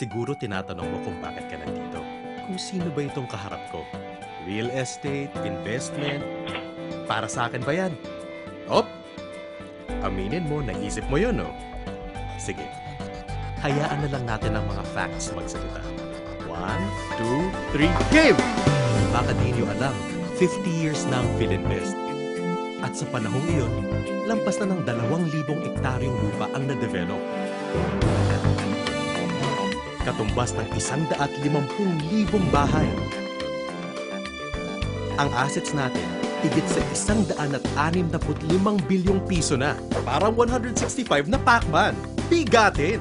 Siguro tinatanong mo kung bakit ka nandito. Kung sino ba itong kaharap ko? Real estate, investment, para sa akin ba yan? Op! Aminin mo, naisip mo yun, no? Sige, hayaan na lang natin ang mga facts magsalita. 1, 2, 3, game! Baka di nyo alam, 50 years na ang Philinvest. At sa panahong iyon, lampas na ng 2,000 ektaryong lupa ang na-develop. Katumbas ng 150,000 bahay. Ang assets natin, higit sa 165 bilyong piso na. Parang 165 na Pac-Man. Bigatin!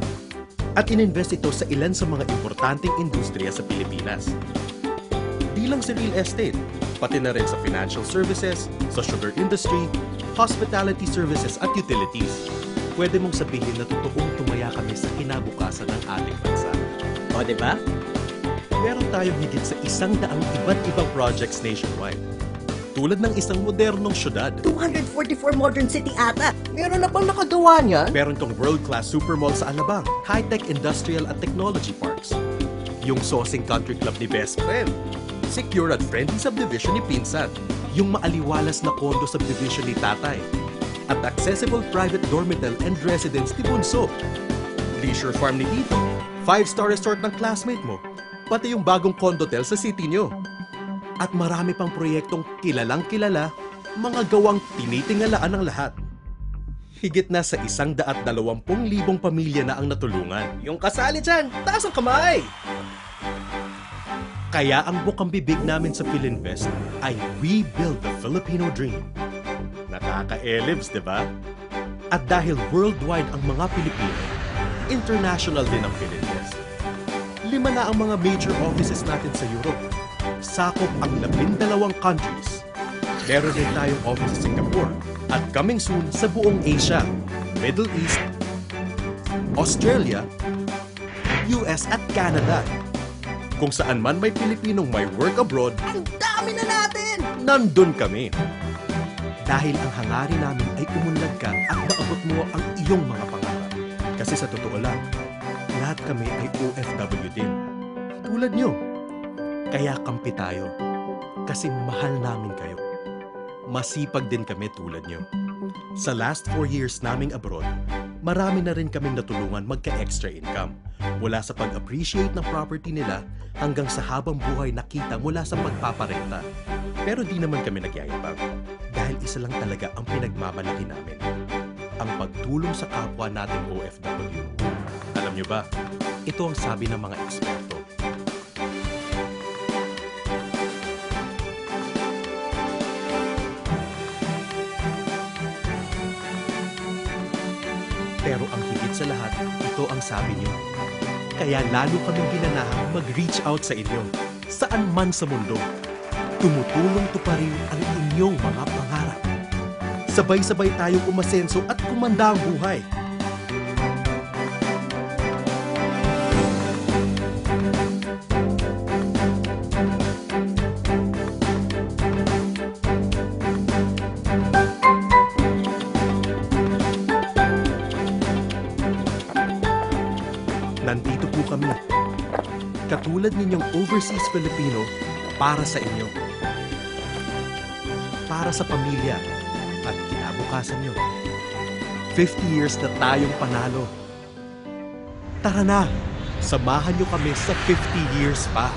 At ininvest ito sa ilan sa mga importanteng industriya sa Pilipinas. Di lang sa real estate, pati na rin sa financial services, sa sugar industry, hospitality services at utilities. Pwede mong sabihin na totoong tumaya kami sa kinabukasan ng ating bansa. O, diba? Meron tayong higit sa 100 iba't ibang projects nationwide. Tulad ng isang modernong syudad. 244 Modern City ata. Meron na bang nakagawa niyan? Meron tong world-class supermall sa Alabang, high-tech industrial at technology parks. Yung Sosing Country Club ni Best Friend. Secure at friendly subdivision ni Pinsan. Yung maaliwalas na condo subdivision ni Tatay. At accessible private dormital and residence ni Bunso. Leisure farm ni Tito. 5-star resort ng classmate mo. Pati yung bagong condotel sa city nyo. At marami pang proyektong kilalang kilala, mga gawang tinitingalaan ng lahat. Higit na sa 120,000 pamilya na ang natulungan. Yung kasali dyan, taas ang kamay! Kaya ang bukang bibig namin sa Philinvest ay We Build the Filipino Dream. Nakaka-elibs, di ba? At dahil worldwide ang mga Pilipino, international din ang Philinvest. 5 na ang mga major offices natin sa Europe. Sakop ang 12 countries. Meron din tayong office sa Singapore at coming soon sa buong Asia, Middle East, Australia, US at Canada. Kung saan man may Pilipinong may work abroad, Ang dami na natin! nandun kami. Dahil ang hangarin namin ay umunlad ka at maabot mo ang iyong mga pangarap. Kasi sa totoo lang, lahat kami ay OFW din. Tulad nyo. Kaya kampi tayo. Kasi mahal namin kayo. Masipag din kami tulad nyo. Sa last 4 years naming abroad, marami na rin kaming natulungan magka-extra income. Mula sa pag-appreciate ng property nila hanggang sa habang buhay nakita mula sa pagpaparenta. Pero di naman kami nagyayabang. Dahil isa lang talaga ang pinagmamalaki namin. Ang pagtulong sa kapwa nating OFW. Alam nyo ba, ito ang sabi ng mga eksperto. Pero ang higit sa lahat, ito ang sabi niyo. Kaya lalo kaming ginanahang mag-reach out sa inyo, saan man sa mundo. Tumutulong tuparin ang inyong mga pangarap. Sabay-sabay tayong umasenso at kumanda ang buhay. Nandito po kami. Katulad ninyong overseas Filipino para sa inyo. Para sa pamilya at kinabukasan nyo. 50 years na tayong panalo. Tara na, samahan nyo kami sa 50 years pa.